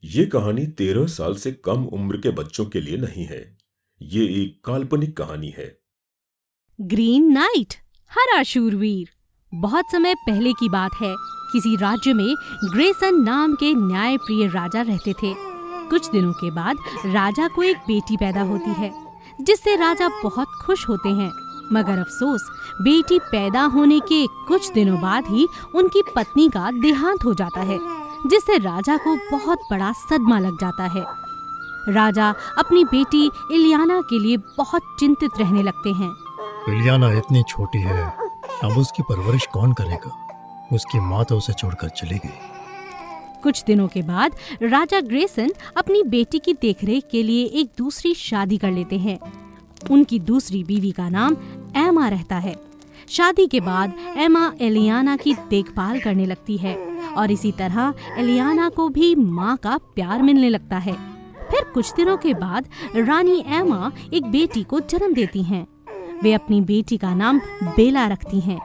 ये कहानी 13 साल से कम उम्र के बच्चों के लिए नहीं है। ये एक काल्पनिक कहानी है। ग्रीन नाइट, हरा शूरवीर। बहुत समय पहले की बात है। किसी राज्य में ग्रेसन नाम के न्यायप्रिय राजा रहते थे। कुछ दिनों के बाद राजा को एक बेटी पैदा होती है, जिससे राजा बहुत खुश होते हैं। मगर अफसोस, बेटी पैदा होने के कुछ दिनों बाद ही उनकी पत्नी का देहांत हो जाता है, जिससे राजा को बहुत बड़ा सदमा लग जाता है। राजा अपनी बेटी इलियाना के लिए बहुत चिंतित रहने लगते हैं। इलियाना इतनी छोटी है, अब उसकी परवरिश कौन करेगा? उसकी माँ तो उसे छोड़कर चली गई। कुछ दिनों के बाद राजा ग्रेसन अपनी बेटी की देखरेख के लिए एक दूसरी शादी कर लेते हैं। उनकी दूसरी बीवी का नाम एमा रहता है। शादी के बाद एमा इलियाना की देखभाल करने लगती है और इसी तरह इलियाना को भी माँ का प्यार मिलने लगता है। फिर कुछ दिनों के बाद रानी एमा एक बेटी को जन्म देती हैं। वे अपनी बेटी का नाम बेला रखती हैं।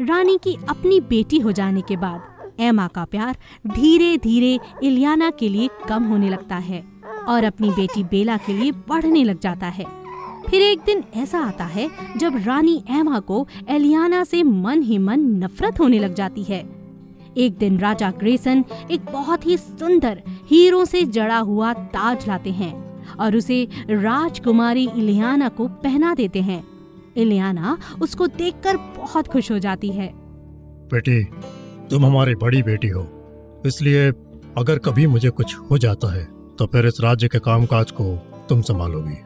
रानी की अपनी बेटी हो जाने के बाद एमा का प्यार धीरे धीरे इलियाना के लिए कम होने लगता है और अपनी बेटी बेला के लिए बढ़ने लग जाता है। फिर एक दिन ऐसा आता है जब रानी एमा को इलियाना से मन ही मन नफरत होने लग जाती है। एक दिन राजा ग्रेसन एक बहुत ही सुंदर हीरों से जड़ा हुआ ताज लाते हैं और उसे राजकुमारी इलियाना को पहना देते हैं। इलियाना उसको देखकर बहुत खुश हो जाती है। बेटी, तुम हमारी बड़ी बेटी हो, इसलिए अगर कभी मुझे कुछ हो जाता है तो फिर इस राज्य के कामकाज को तुम संभालोगी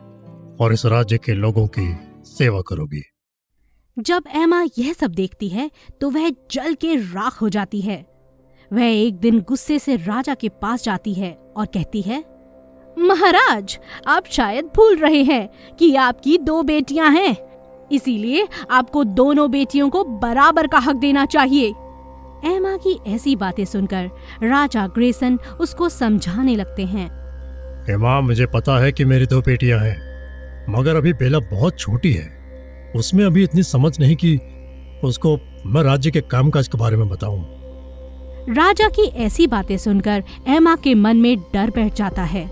और इस राज्य के लोगों की सेवा करोगी। जब एमा यह सब देखती है तो वह जल के राख हो जाती है। वह एक दिन गुस्से से राजा के पास जाती है और कहती है, महाराज, आप शायद भूल रहे हैं कि आपकी 2 बेटियां हैं, इसीलिए आपको दोनों बेटियों को बराबर का हक देना चाहिए। एमा की ऐसी बातें सुनकर राजा ग्रेसन उसको समझाने लगते हैं। एमा, मुझे पता है कि मेरी 2 बेटियां हैं, मगर अभी बेला बहुत छोटी है। उसमें अभी इतनी समझ नहीं कि उसको मैं राज्य के कामकाज के बारे में बताऊं। राजा की ऐसी बातें सुनकर एमा के मन में डर बैठ जाता है।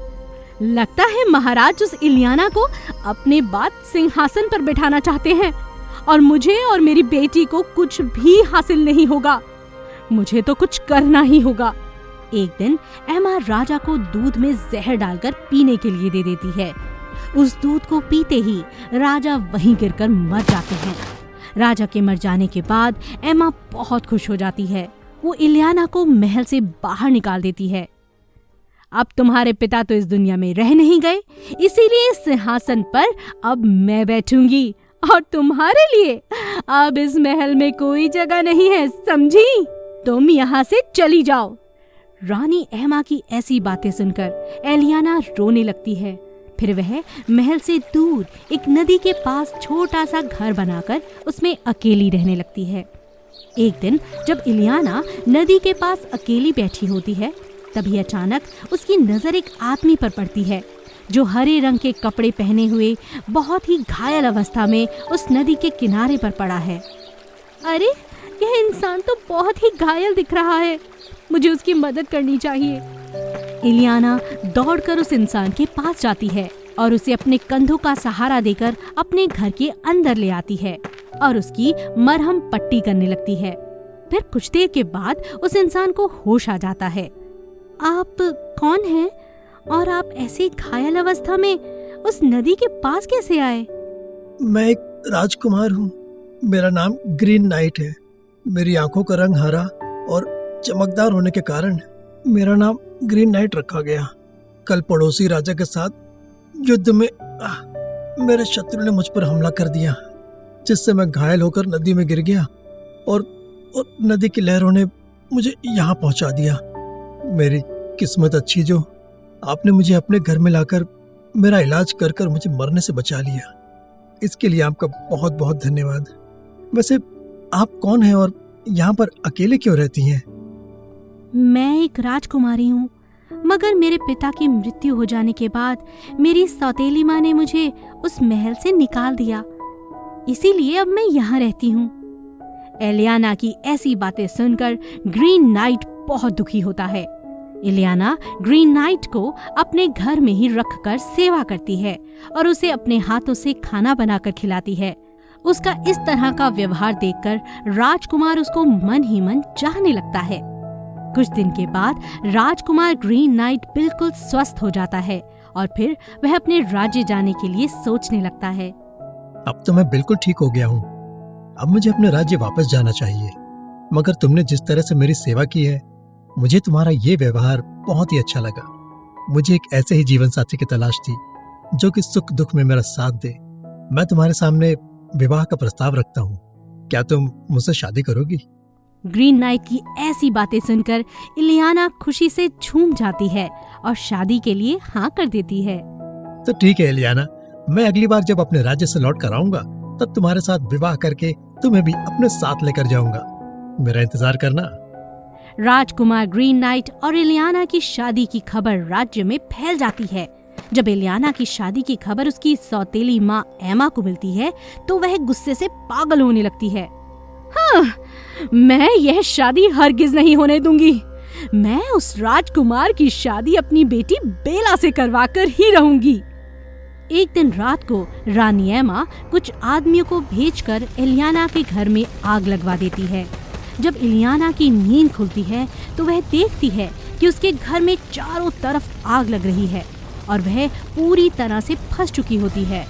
लगता है महाराज उस इलियाना को अपने बाद सिंहासन पर बिठाना चाहते हैं और मुझे और मेरी बेटी को कुछ भी हासिल नहीं होगा। मुझे तो कुछ करना ही होगा। एक दिन एमा राजा को दूध में जहर डालकर पीने के लिए दे देती है। उस दूध को पीते ही राजा वहीं गिरकर मर जाते हैं। राजा के मर जाने के बाद एमा बहुत खुश हो जाती है। वो इलियाना को महल से बाहर निकाल देती है। अब तुम्हारे पिता तो इस दुनिया में रह नहीं गए, इसीलिए इस सिंहासन पर अब मैं बैठूंगी और तुम्हारे लिए अब इस महल में कोई जगह नहीं है, समझी? तुम यहाँ से चली जाओ। रानी एमा की ऐसी बातें सुनकर इलियाना रोने लगती है। फिर वह महल से दूर एक नदी के पास छोटा सा घर बनाकर उसमें अकेली रहने लगती है। एक दिन जब इलियाना नदी के पास अकेली बैठी होती है, तभी अचानक उसकी नजर एक आदमी पर पड़ती है जो हरे रंग के कपड़े पहने हुए बहुत ही घायल अवस्था में उस नदी के किनारे पर पड़ा है। अरे, यह इंसान तो बहुत ही घायल दिख रहा है, मुझे उसकी मदद करनी चाहिए। इलियाना दौड़कर उस इंसान के पास जाती है और उसे अपने कंधों का सहारा देकर अपने घर के अंदर ले आती है और उसकी मरहम पट्टी करने लगती है। फिर कुछ देर के बाद उस इंसान को होश आ जाता है। आप कौन हैं और आप ऐसी घायल अवस्था में उस नदी के पास कैसे आए? मैं एक राजकुमार हूँ। मेरा नाम ग्रीन नाइट है। मेरी आंखों का रंग हरा और चमकदार होने के कारण मेरा नाम ग्रीन नाइट रखा गया। कल पड़ोसी राजा के साथ युद्ध में मेरे शत्रु ने मुझ पर हमला कर दिया, जिससे मैं घायल होकर नदी में गिर गया और नदी की लहरों ने मुझे यहाँ पहुँचा दिया। मेरी किस्मत अच्छी जो आपने मुझे अपने घर में लाकर मेरा इलाज कर मुझे मरने से बचा लिया। इसके लिए आपका बहुत बहुत धन्यवाद। वैसे आप कौन हैं और यहाँ पर अकेले क्यों रहती हैं? मैं एक राजकुमारी हूँ, मगर मेरे पिता की मृत्यु हो जाने के बाद मेरी सौतेली माँ ने मुझे उस महल से निकाल दिया, इसीलिए अब मैं यहाँ रहती हूँ। इलियाना की ऐसी बातें सुनकर ग्रीन नाइट बहुत दुखी होता है। इलियाना ग्रीन नाइट को अपने घर में ही रखकर सेवा करती है और उसे अपने हाथों से खाना बनाकर खिलाती है। उसका इस तरह का व्यवहार देखकर राजकुमार उसको मन ही मन चाहने लगता है। कुछ दिन के बाद राजकुमार ग्रीन नाइट बिल्कुल स्वस्थ हो जाता है और फिर वह अपने राज्य जाने के लिए सोचने लगता है। अब तो मैं बिल्कुल ठीक हो गया हूँ। अब मुझे अपने राज्य वापस जाना चाहिए। मगर तुमने जिस तरह से मेरी सेवा की है, मुझे तुम्हारा ये व्यवहार बहुत ही अच्छा लगा। मुझे एक ऐसे ही जीवन साथी की तलाश थी जो कि सुख दुख में मेरा साथ दे। मैं तुम्हारे सामने विवाह का प्रस्ताव रखता हूँ। क्या तुम मुझसे शादी करोगी? ग्रीन नाइट की ऐसी बातें सुनकर इलियाना खुशी से झूम जाती है और शादी के लिए हाँ कर देती है। तो ठीक है इलियाना, मैं अगली बार जब अपने राज्य से लौट कर आऊंगा तब तुम्हारे साथ विवाह करके तुम्हें भी अपने साथ लेकर जाऊंगा। मेरा इंतजार करना। राजकुमार ग्रीन नाइट और इलियाना की शादी की खबर राज्य में फैल जाती है। जब इलियाना की शादी की खबर उसकी सौतेली माँ एमा को मिलती है तो वह गुस्से से पागल होने लगती है। हाँ, मैं यह शादी हरगिज नहीं होने दूंगी। मैं उस राजकुमार की शादी अपनी बेटी बेला से करवाकर ही रहूंगी। एक दिन रात को रानी एमा कुछ आदमियों को भेजकर इलियाना के घर में आग लगवा देती है। जब इलियाना की नींद खुलती है तो वह देखती है कि उसके घर में चारों तरफ आग लग रही है और वह पूरी तरह से फंस चुकी होती है।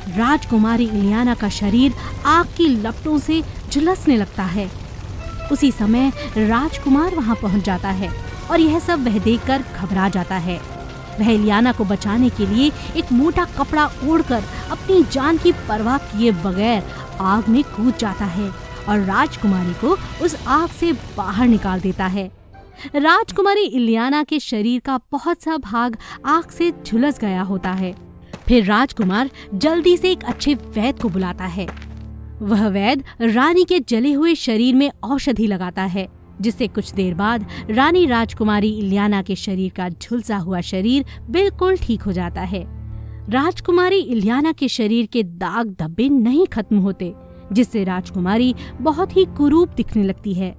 राजकुमारी इलियाना का शरीर आग की लपटों से झुलसने लगता है। उसी समय राजकुमार वहां पहुंच जाता है और यह सब वह देखकर घबरा जाता है। वह इलियाना को बचाने के लिए एक मोटा कपड़ा ओढ़कर अपनी जान की परवाह किए बगैर आग में कूद जाता है और राजकुमारी को उस आग से बाहर निकाल देता है। राजकुमारी इलियाना के शरीर का बहुत सा भाग आग से झुलस गया होता है। फिर राजकुमार जल्दी से एक अच्छे वैद्य को बुलाता है। वह वैद्य रानी के जले हुए शरीर में औषधि लगाता है, जिससे कुछ देर बाद रानी राजकुमारी इलियाना के शरीर का झुलसा हुआ शरीर बिल्कुल ठीक हो जाता है। राजकुमारी इलियाना के शरीर के दाग धब्बे नहीं खत्म होते, जिससे राजकुमारी बहुत ही कुरूप दिखने लगती है।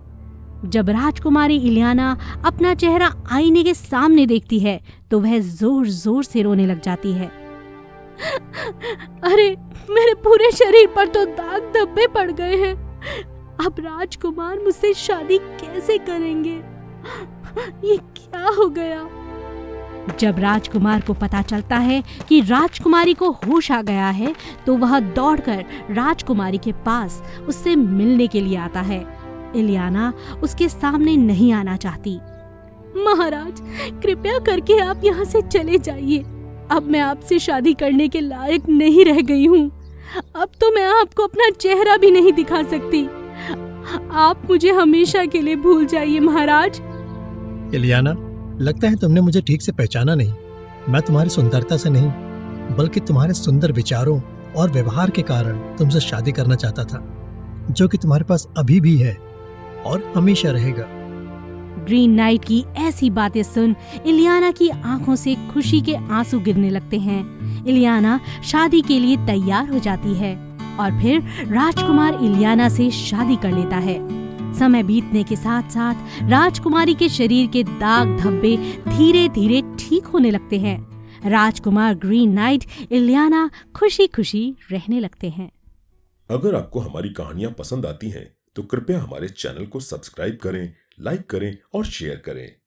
जब राजकुमारी इलियाना अपना चेहरा आईने के सामने देखती है तो वह जोर जोर से रोने लग जाती है। अरे, मेरे पूरे शरीर पर तो दाग धब्बे पड़ गए हैं। अब राजकुमार मुझसे शादी कैसे करेंगे? ये क्या हो गया? जब राजकुमार को पता चलता है कि राजकुमारी को होश आ गया है तो वह दौड़कर राजकुमारी के पास उससे मिलने के लिए आता है। इलियाना उसके सामने नहीं आना चाहती। महाराज, कृपया करके आप यहाँ से चले जाइए। अब मैं आपसे शादी करने के लायक नहीं रह गई हूँ। अब तो मैं आपको अपना चेहरा भी नहीं दिखा सकती। आप मुझे हमेशा के लिए भूल जाइए महाराज। इलियाना, लगता है तुमने मुझे ठीक से पहचाना नहीं। मैं तुम्हारी सुंदरता से नहीं, बल्कि तुम्हारे सुंदर विचारों और व्यवहार के कारण तुमसे शादी करना चाहता था, जो कि तुम्हारे पास अभी भी है और हमेशा रहेगा। ग्रीन नाइट की ऐसी बातें सुन इलियाना की आंखों से खुशी के आंसू गिरने लगते हैं। इलियाना शादी के लिए तैयार हो जाती है और फिर राजकुमार इलियाना से शादी कर लेता है। समय बीतने के साथ साथ राजकुमारी के शरीर के दाग धब्बे धीरे धीरे ठीक होने लगते हैं। राजकुमार ग्रीन नाइट इलियाना खुशी खुशी रहने लगते हैं। अगर आपको हमारी कहानियां पसंद आती हैं तो कृपया हमारे चैनल को सब्सक्राइब करें, लाइक करें और शेयर करें।